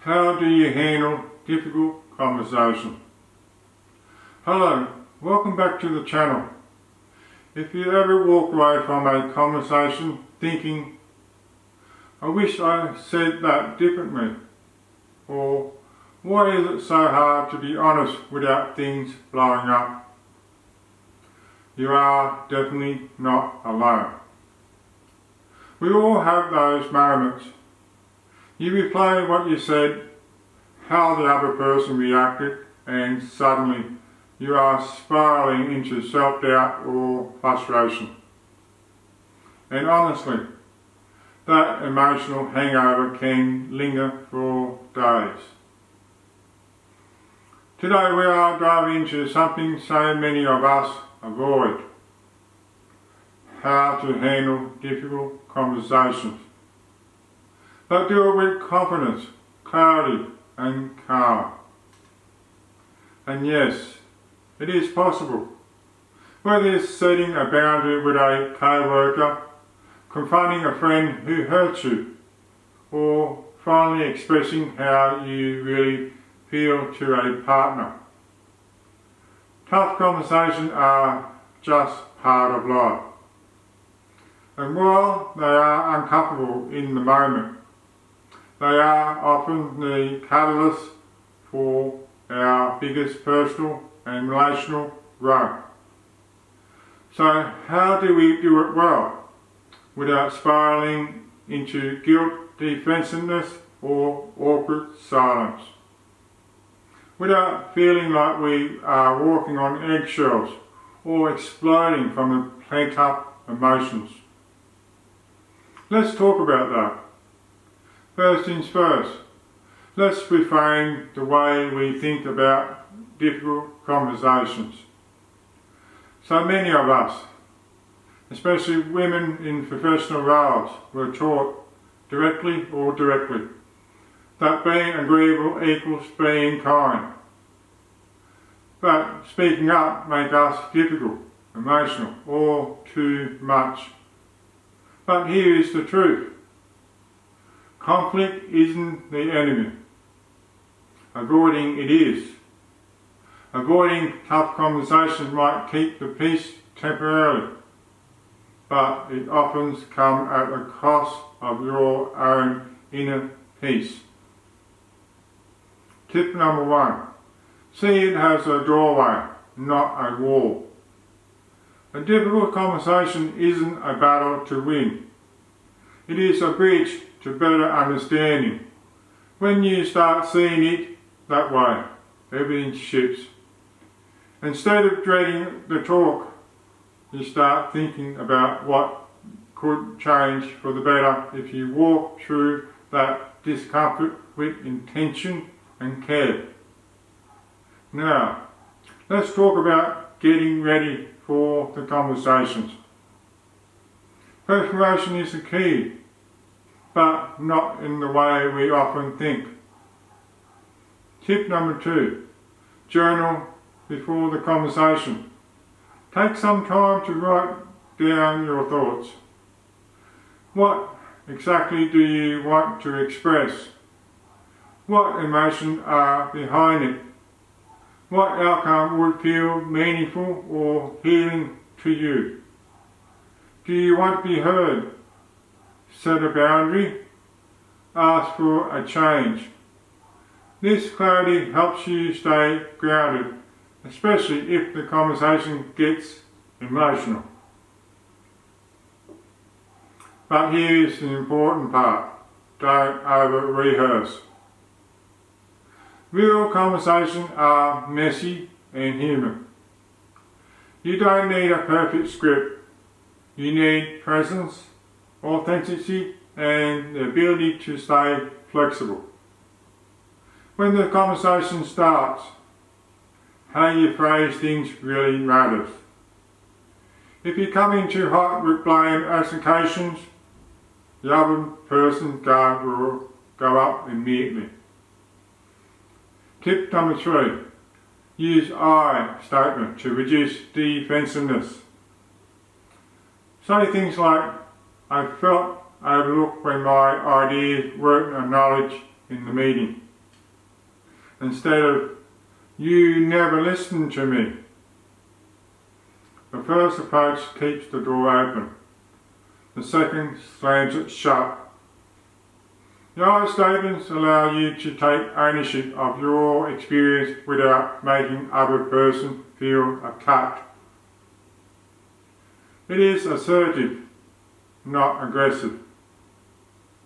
How do you handle difficult conversation? Hello, welcome back to the channel. If you ever walk away from a conversation thinking, I wish I said that differently, or why is it so hard to be honest without things blowing up? You are definitely not alone. We all have those moments. You replay what you said, how the other person reacted, and suddenly you are spiraling into self-doubt or frustration. And honestly, that emotional hangover can linger for days. Today we are diving into something so many of us avoid: how to handle difficult conversations, but do it with confidence, clarity and calm. And yes, it is possible. Whether it's setting a boundary with a co-worker, confronting a friend who hurts you, or finally expressing how you really feel to a partner. Tough conversations are just part of life. And while they are uncomfortable in the moment, they are often the catalyst for our biggest personal and relational growth. So how do we do it well, without spiraling into guilt, defensiveness or awkward silence? Without feeling like we are walking on eggshells or exploding from the pent-up emotions? Let's talk about that. First things first, let's reframe the way we think about difficult conversations. So many of us, especially women in professional roles, were taught, directly or indirectly, that being agreeable equals being kind. But speaking up makes us difficult, emotional, or too much. But here is the truth. Conflict isn't the enemy. Avoiding it is. Avoiding tough conversations might keep the peace temporarily, but it often comes at the cost of your own inner peace. Tip number 1. See it as a doorway, not a wall. A difficult conversation isn't a battle to win. It is a bridge to better understanding. When you start seeing it that way, everything shifts. Instead of dreading the talk, you start thinking about what could change for the better if you walk through that discomfort with intention and care. Now, let's talk about getting ready for the conversations. Preparation is the key, but not in the way we often think. Tip number 2, journal before the conversation. Take some time to write down your thoughts. What exactly do you want to express? What emotions are behind it? What outcome would feel meaningful or healing to you? Do you want to be heard? Set a boundary? Ask for a change? This clarity helps you stay grounded, especially if the conversation gets emotional. But here's the important part. Don't over-rehearse. Real conversations are messy and human. You don't need a perfect script. You need presence, authenticity, and the ability to stay flexible. When the conversation starts, how you phrase things really matters. If you come in too hot with blame accusations, the other person's guard will go up immediately. Tip number 3, use I statement to reduce defensiveness. Say things like, I felt overlooked when my ideas weren't acknowledged in the meeting. instead of "you never listened to me." The first approach keeps the door open. The second slams it shut. Your statements allow you to take ownership of your experience without making other person feel attacked. It is assertive, not aggressive,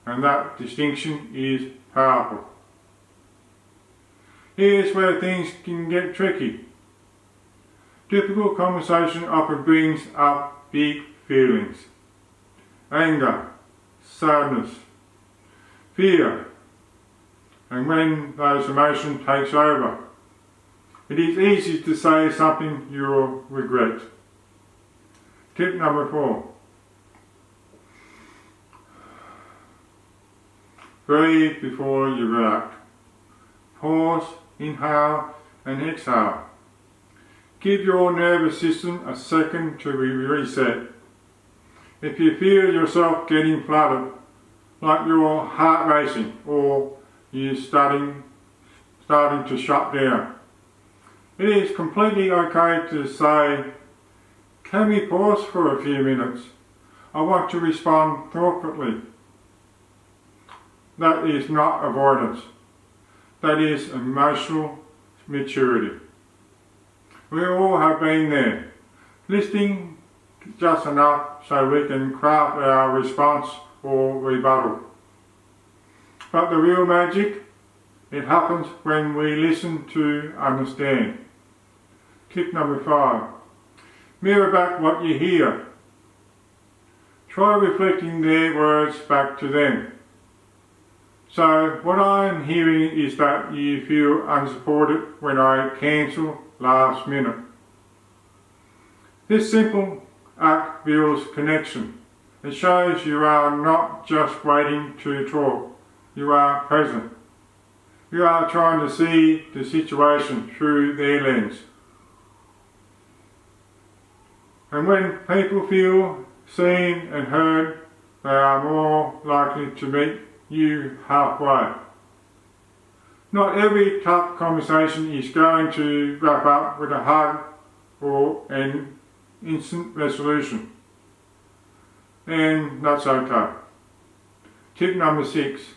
and that distinction is powerful. Here's where things can get tricky. Difficult conversation often brings up big feelings: anger, sadness, fear, and when those emotions takes over, it is easy to say something you'll regret. Tip number 4. Breathe before you react. Pause, inhale and exhale. Give your nervous system a second to reset. If you feel yourself getting flooded, like your heart racing or you starting to shut down, it is completely okay to say, "Can we pause for a few minutes? I want to respond thoughtfully." That is not avoidance. That is emotional maturity. We all have been there, listening just enough so we can craft our response or rebuttal. But the real magic, it happens when we listen to understand. Tip number 5. Mirror back what you hear. Try reflecting their words back to them. So what I'm hearing is that you feel unsupported when I cancel last minute. This simple act builds connection. It shows you are not just waiting to talk, you are present. You are trying to see the situation through their lens. And when people feel seen and heard, they are more likely to meet you halfway. Not every tough conversation is going to wrap up with a hug or an instant resolution, and that's okay. Tip number 6.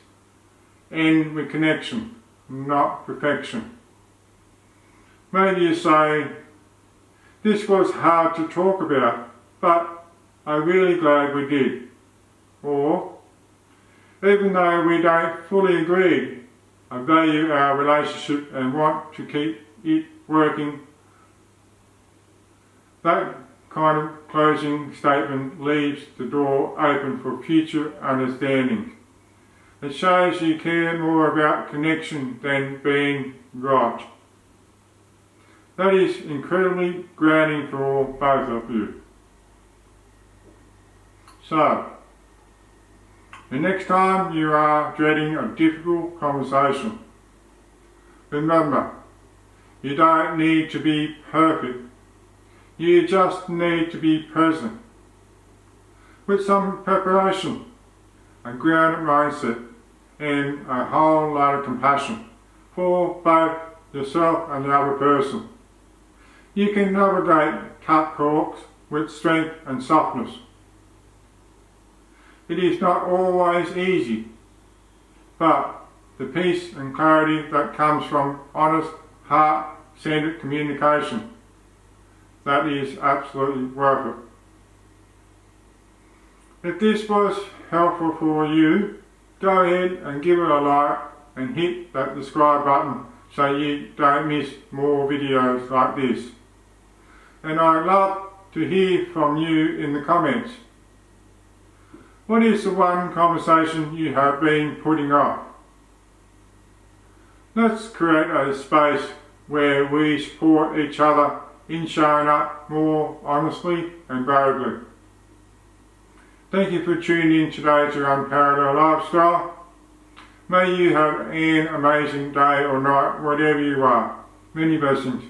End with connection, not perfection. Maybe you say, "This was hard to talk about, but I'm really glad we did." Or, "Even though we don't fully agree, I value our relationship and want to keep it working." That kind of closing statement leaves the door open for future understanding. It shows you care more about connection than being right. That is incredibly grounding for both of you. So, the next time you are dreading a difficult conversation, remember, you don't need to be perfect. You just need to be present. With some preparation, a grounded mindset, and a whole lot of compassion for both yourself and the other person, you can navigate tough talks with strength and softness. It is not always easy, but the peace and clarity that comes from honest, heart-centered communication, that is absolutely worth it. If this was helpful for you, go ahead and give it a like and hit that subscribe button so you don't miss more videos like this. And I'd love to hear from you in the comments. What is the one conversation you have been putting off? Let's create a space where we support each other in showing up more honestly and boldly. Thank you for tuning in today to Unparalleled Lifestyle. May you have an amazing day or night, whatever you are. Many blessings.